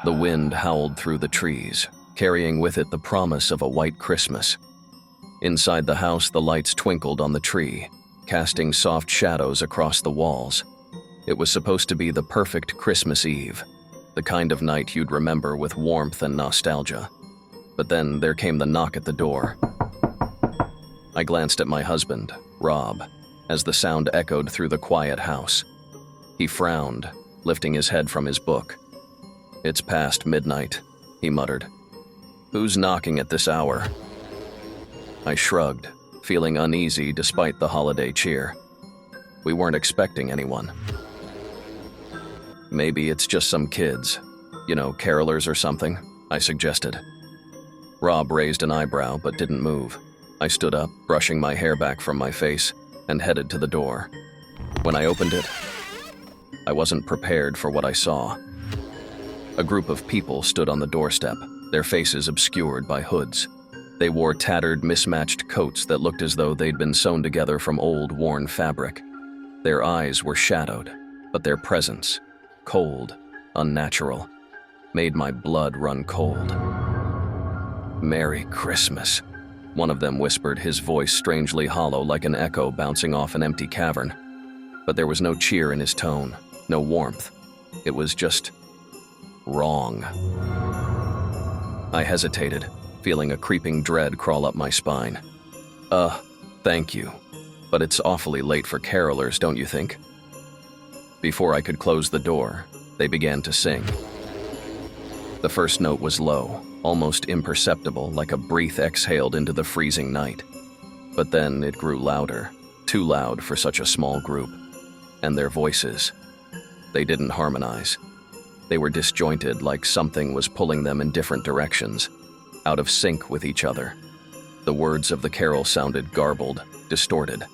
The wind howled through the trees, carrying with it the promise of a white Christmas. Inside the house, the lights twinkled on the tree, casting soft shadows across the walls. It was supposed to be the perfect Christmas Eve, the kind of night you'd remember with warmth and nostalgia. But then there came the knock at the door. I glanced at my husband, Rob, as the sound echoed through the quiet house. He frowned, lifting his head from his book. "It's past midnight," he muttered. "Who's knocking at this hour?" I shrugged, feeling uneasy despite the holiday cheer. We weren't expecting anyone. "Maybe it's just some kids, carolers or something," I suggested. Rob raised an eyebrow but didn't move. I stood up, brushing my hair back from my face, and headed to the door. When I opened it, I wasn't prepared for what I saw. A group of people stood on the doorstep, their faces obscured by hoods. They wore tattered, mismatched coats that looked as though they'd been sewn together from old, worn fabric. Their eyes were shadowed, but their presence, cold, unnatural, made my blood run cold. "Merry Christmas," one of them whispered, his voice strangely hollow like an echo bouncing off an empty cavern. But there was no cheer in his tone, no warmth. It was just wrong. I hesitated, feeling a creeping dread crawl up my spine. Thank you, but it's awfully late for carolers, don't you think?" Before I could close the door, they began to sing. The first note was low, almost imperceptible, like a breath exhaled into the freezing night. But then it grew louder, too loud for such a small group. And their voices, they didn't harmonize. They were disjointed, like something was pulling them in different directions, out of sync with each other. The words of the carol sounded garbled, distorted,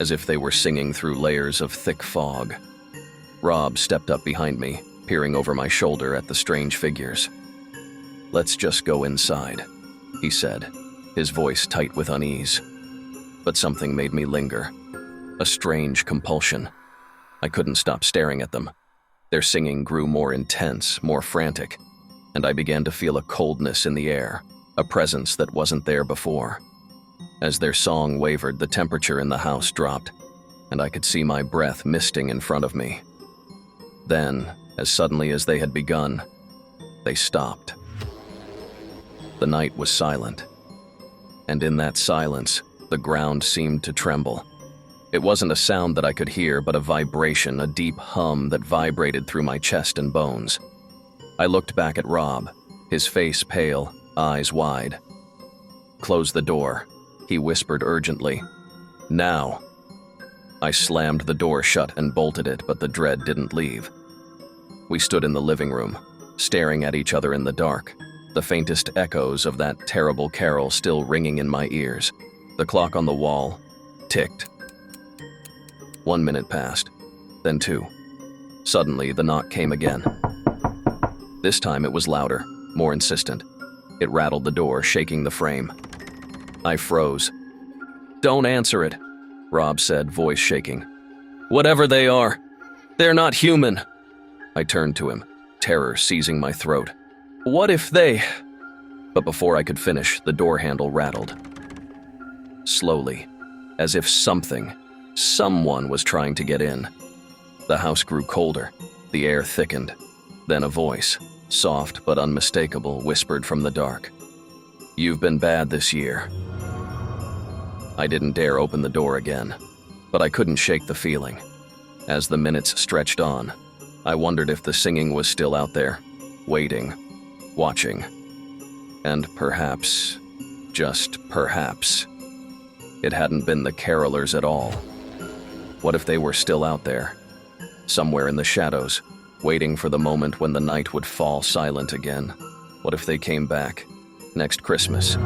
as if they were singing through layers of thick fog. Rob stepped up behind me, peering over my shoulder at the strange figures. "Let's just go inside," he said, his voice tight with unease. But something made me linger, a strange compulsion. I couldn't stop staring at them. Their singing grew more intense, more frantic, and I began to feel a coldness in the air, a presence that wasn't there before. As their song wavered, the temperature in the house dropped, and I could see my breath misting in front of me. Then, as suddenly as they had begun, they stopped. The night was silent, and in that silence, the ground seemed to tremble. It wasn't a sound that I could hear, but a vibration, a deep hum that vibrated through my chest and bones. I looked back at Rob, his face pale, eyes wide. "Close the door," he whispered urgently. "Now." I slammed the door shut and bolted it, but the dread didn't leave. We stood in the living room, staring at each other in the dark, the faintest echoes of that terrible carol still ringing in my ears. The clock on the wall ticked. 1 minute passed, then 2. Suddenly, the knock came again. This time it was louder, more insistent. It rattled the door, shaking the frame. I froze. "Don't answer it," Rob said, voice shaking. "Whatever they are, they're not human." I turned to him, terror seizing my throat. "What if they—" But before I could finish, the door handle rattled. Slowly, as if someone was trying to get in. The house grew colder, the air thickened. Then a voice, soft but unmistakable, whispered from the dark. "You've been bad this year." I didn't dare open the door again, but I couldn't shake the feeling. As the minutes stretched on, I wondered if the singing was still out there, waiting, watching. And perhaps, just perhaps, it hadn't been the carolers at all. What if they were still out there, somewhere in the shadows, waiting for the moment when the night would fall silent again? What if they came back next Christmas?